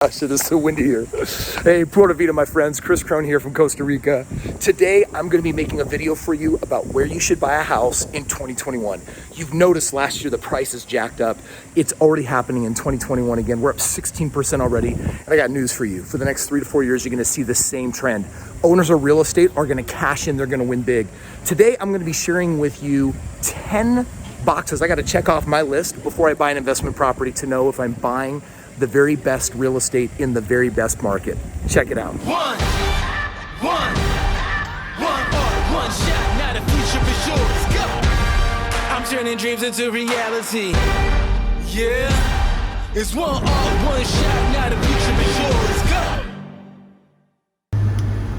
Gosh, it is so windy here. Hey, Puerto Vida, my friends. Kris Krohn here from Costa Rica. Today, I'm going to be making a video for you about where you should buy a house in 2021. You've noticed last year the prices jacked up. It's already happening in 2021 again. We're up 16% already. And I got news for you. For the next 3 to 4 years, you're going to see the same trend. Owners of real estate are going to cash in. They're going to win big. Today, I'm going to be sharing with you 10 boxes I got to check off my list before I buy an investment property to know if I'm buying the very best real estate in the very best market. Check it out. One shot, now the future is yours. Go! I'm turning dreams into reality. Yeah, it's one shot, now the future is yours. Go!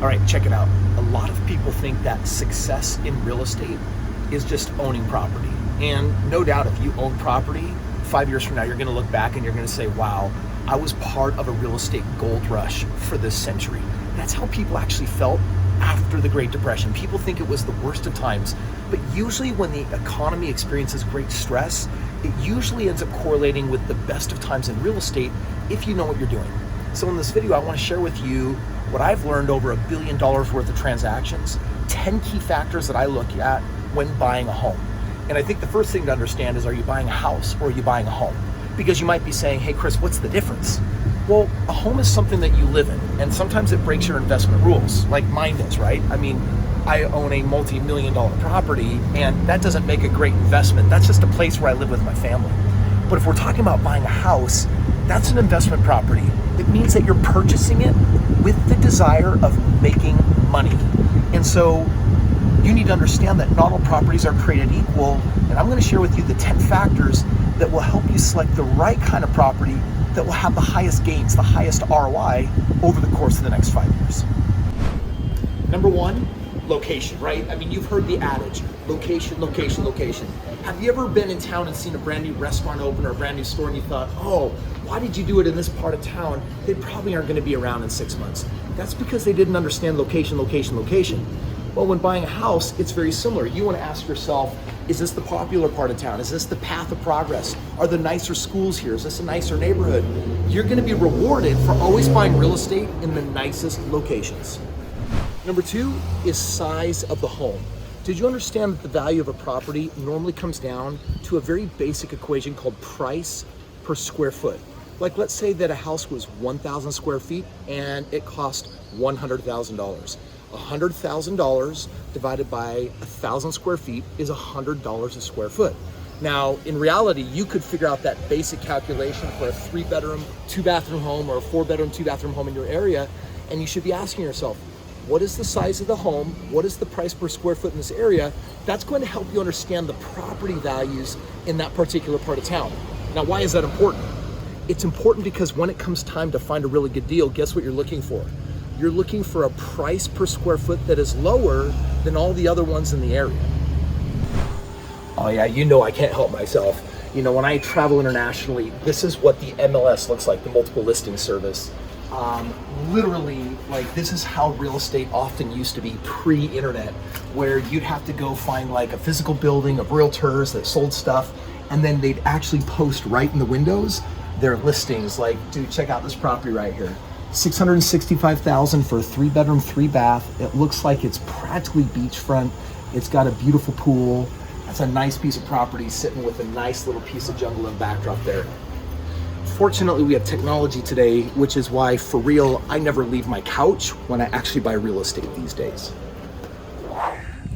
All right, check it out. A lot of people think that success in real estate is just owning property. And no doubt if you own property, 5 years from now, you're gonna look back and you're gonna say, wow, I was part of a real estate gold rush for this century. That's how people actually felt after the Great Depression. People think it was the worst of times, but usually when the economy experiences great stress, it usually ends up correlating with the best of times in real estate if you know what you're doing. So in this video, I wanna share with you what I've learned over $1 billion worth of transactions, 10 key factors that I look at when buying a home. And I think the first thing to understand is, are you buying a house or are you buying a home? Because you might be saying, hey Kris, what's the difference? Well, a home is something that you live in, and sometimes it breaks your investment rules, like mine does, right? I mean, I own a multi-million-dollar property, and that doesn't make a great investment. That's just a place where I live with my family. But if we're talking about buying a house, that's an investment property. It means that you're purchasing it with the desire of making money. And so you need to understand that not all properties are created equal, and I'm going to share with you the 10 factors that will help you select the right kind of property that will have the highest gains, the highest ROI over the course of the next 5 years. Number one, location, right? I mean, you've heard the adage, location, location, location. Have you ever been in town and seen a brand new restaurant open or a brand new store and you thought, oh, why did you do it in this part of town? They probably aren't going to be around in 6 months. That's because they didn't understand location, location, location. Well, when buying a house, it's very similar. You want to ask yourself, is this the popular part of town? Is this the path of progress? Are there nicer schools here? Is this a nicer neighborhood? You're going to be rewarded for always buying real estate in the nicest locations. Number two is size of the home. Did you understand that the value of a property normally comes down to a very basic equation called price per square foot? Like, let's say that a house was 1,000 square feet and it cost $100,000. $100,000 divided by 1,000 square feet is $100 a square foot. Now, in reality, you could figure out that basic calculation for a 3-bedroom, 2-bathroom home or a 4-bedroom, 2-bathroom home in your area, and you should be asking yourself, what is the size of the home? What is the price per square foot in this area? That's going to help you understand the property values in that particular part of town. Now, why is that important? It's important because when it comes time to find a really good deal, guess what you're looking for? You're looking for a price per square foot that is lower than all the other ones in the area. Oh yeah, you know I can't help myself. You know, when I travel internationally, this is what the MLS looks like, the multiple listing service. Literally, like, this is how real estate often used to be pre-internet, where you'd have to go find like a physical building of realtors that sold stuff, and then they'd actually post right in the windows their listings, like, dude, check out this property right here. $665,000 for a 3-bedroom, 3-bath. It looks like it's practically beachfront. It's got a beautiful pool. That's a nice piece of property sitting with a nice little piece of jungle and backdrop there. Fortunately, we have technology today, which is why, for real, I never leave my couch when I actually buy real estate these days.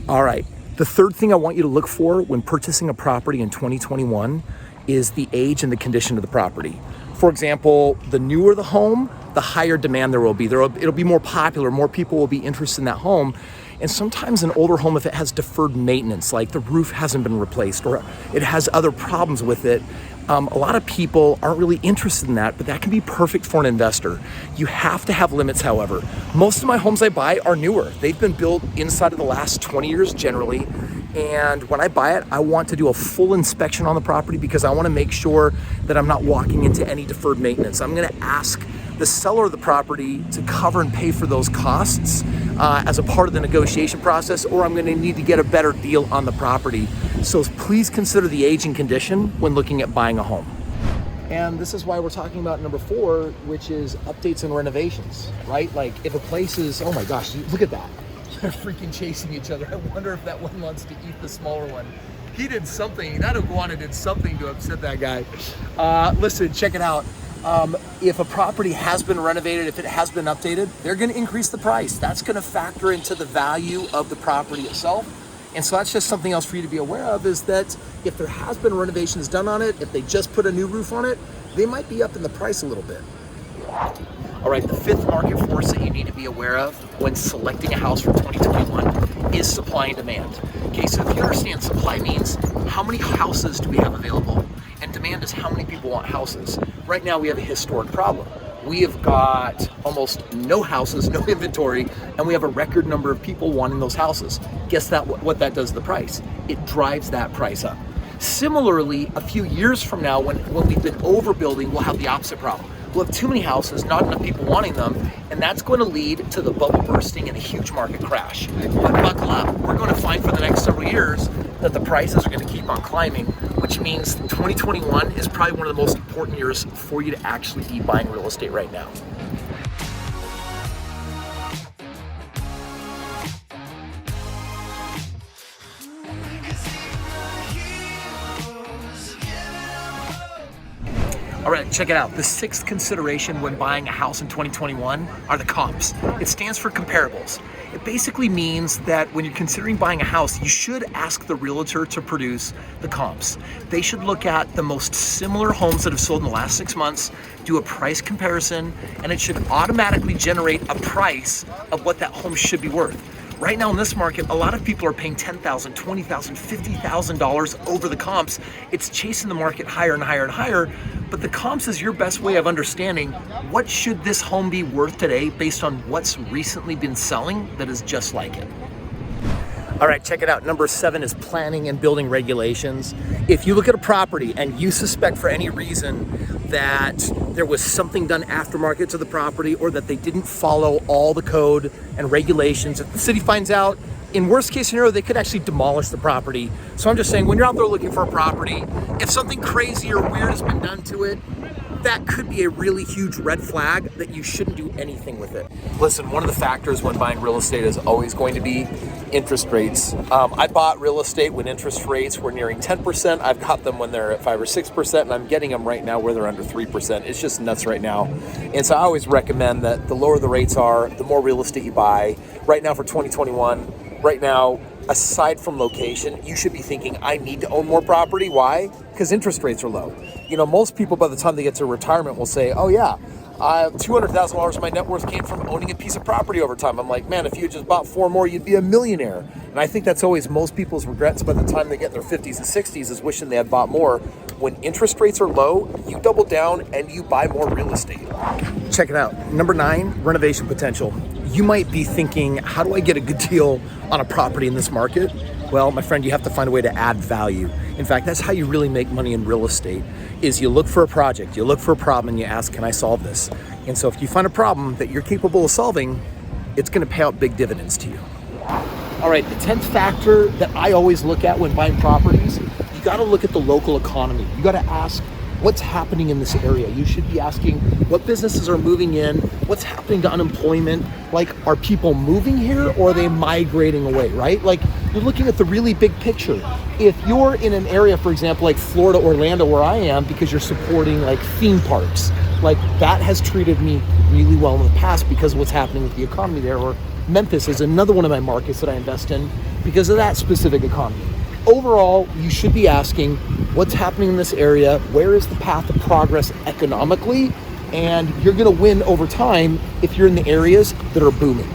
All right, the third thing I want you to look for when purchasing a property in 2021 is the age and the condition of the property. For example, the newer the home, the higher demand there will be. It'll be more popular, more people will be interested in that home. And sometimes an older home, if it has deferred maintenance, like the roof hasn't been replaced or it has other problems with it, a lot of people aren't really interested in that, but that can be perfect for an investor. You have to have limits, however. Most of my homes I buy are newer. They've been built inside of the last 20 years generally. And when I buy it, I want to do a full inspection on the property because I want to make sure that I'm not walking into any deferred maintenance. I'm going to ask the seller of the property to cover and pay for those costs as a part of the negotiation process, or I'm going to need to get a better deal on the property. So please consider the age and condition when looking at buying a home. And this is why we're talking about number 4, which is updates and renovations, right? Like if a place is, oh my gosh, look at that. They're freaking chasing each other. I wonder if that one wants to eat the smaller one. He did something, that iguana did something to upset that guy. Listen, check it out. If a property has been renovated, if it has been updated, they're gonna increase the price. That's gonna factor into the value of the property itself. And so that's just something else for you to be aware of, is that if there has been renovations done on it, if they just put a new roof on it, they might be up in the price a little bit. All right, the 5th market force that you need to be aware of when selecting a house for 2021 is supply and demand. Okay, so if you understand, supply means how many houses do we have available, and demand is how many people want houses. Right now we have a historic problem. We have got almost no houses, no inventory, and we have a record number of people wanting those houses. Guess what that does to the price? It drives that price up. Similarly, a few years from now, when we've been overbuilding, we'll have the opposite problem. We'll have too many houses, not enough people wanting them, and that's going to lead to the bubble bursting and a huge market crash. But buckle up, we're going to find for the next several years that the prices are going to keep on climbing, which means 2021 is probably one of the most important years for you to actually be buying real estate right now. All right, check it out. The 6th consideration when buying a house in 2021 are the comps. It stands for comparables. It basically means that when you're considering buying a house, you should ask the realtor to produce the comps. They should look at the most similar homes that have sold in the last 6 months, do a price comparison, and it should automatically generate a price of what that home should be worth. Right now in this market, a lot of people are paying $10,000, $20,000, $50,000 over the comps. It's chasing the market higher and higher and higher, but the comps is your best way of understanding what should this home be worth today based on what's recently been selling that is just like it. All right, check it out. Number 7 is planning and building regulations. If you look at a property and you suspect for any reason that there was something done aftermarket to the property or that they didn't follow all the code and regulations, if the city finds out, in worst case scenario, they could actually demolish the property. So I'm just saying, when you're out there looking for a property, if something crazy or weird has been done to it, that could be a really huge red flag that you shouldn't do anything with it. Listen, one of the factors when buying real estate is always going to be interest rates. I bought real estate when interest rates were nearing 10%. I've got them when they're at 5 or 6%, and I'm getting them right now where they're under 3%. It's just nuts right now. And so I always recommend that the lower the rates are, the more real estate you buy. Right now for 2021, right now, aside from location, you should be thinking, I need to own more property. Why? Because interest rates are low. You know, most people by the time they get to retirement will say, oh yeah, $200,000 of my net worth came from owning a piece of property over time. I'm like, man, if you just bought 4 more, you'd be a millionaire. And I think that's always most people's regrets by the time they get in their 50s and 60s, is wishing they had bought more. When interest rates are low, you double down and you buy more real estate. Check it out. Number 9, renovation potential. You might be thinking, how do I get a good deal on a property in this market? Well, my friend, you have to find a way to add value. In fact, that's how you really make money in real estate, is you look for a project, you look for a problem, and you ask, can I solve this? And so if you find a problem that you're capable of solving, it's gonna pay out big dividends to you. All right, the 10th factor that I always look at when buying properties, you gotta look at the local economy. You gotta ask, what's happening in this area? You should be asking what businesses are moving in, what's happening to unemployment, like are people moving here or are they migrating away, right? Like you're looking at the really big picture. If you're in an area, for example, like Florida, Orlando, where I am, because you're supporting like theme parks, like that has treated me really well in the past because of what's happening with the economy there. Or Memphis is another one of my markets that I invest in because of that specific economy. Overall, you should be asking what's happening in this area, where is the path of progress economically, and you're gonna win over time if you're in the areas that are booming.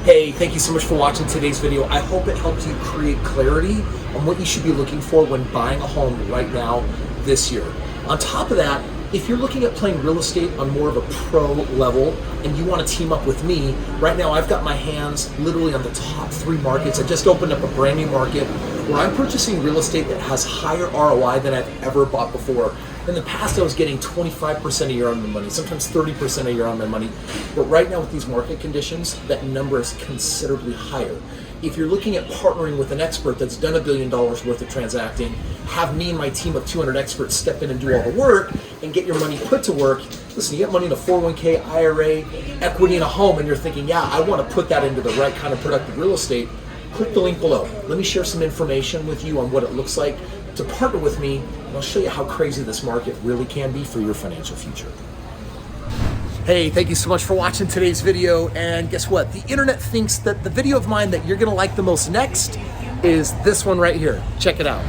Hey, thank you so much for watching today's video. I hope it helped you create clarity on what you should be looking for when buying a home right now this year. On top of that, if you're looking at playing real estate on more of a pro level and you want to team up with me, right now I've got my hands literally on the top 3 markets. I just opened up a brand new market where I'm purchasing real estate that has higher ROI than I've ever bought before. In the past, I was getting 25% a year on my money, sometimes 30% a year on my money. But right now with these market conditions, that number is considerably higher. if you're looking at partnering with an expert that's done $1 billion worth of transacting, have me and my team of 200 experts step in and do all the work and get your money put to work. Listen, you get money in a 401k, IRA, equity in a home, and you're thinking, yeah, I want to put that into the right kind of productive real estate. Click the link below. Let me share some information with you on what it looks like to partner with me, and I'll show you how crazy this market really can be for your financial future. Hey, thank you so much for watching today's video. And guess what? The internet thinks that the video of mine that you're gonna like the most next is this one right here. Check it out.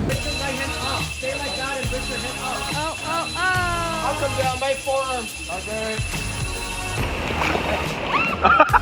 Lift your right hand up. Stay like that and lift your head up. Oh, oh, oh. I'll come down my forearm. Okay.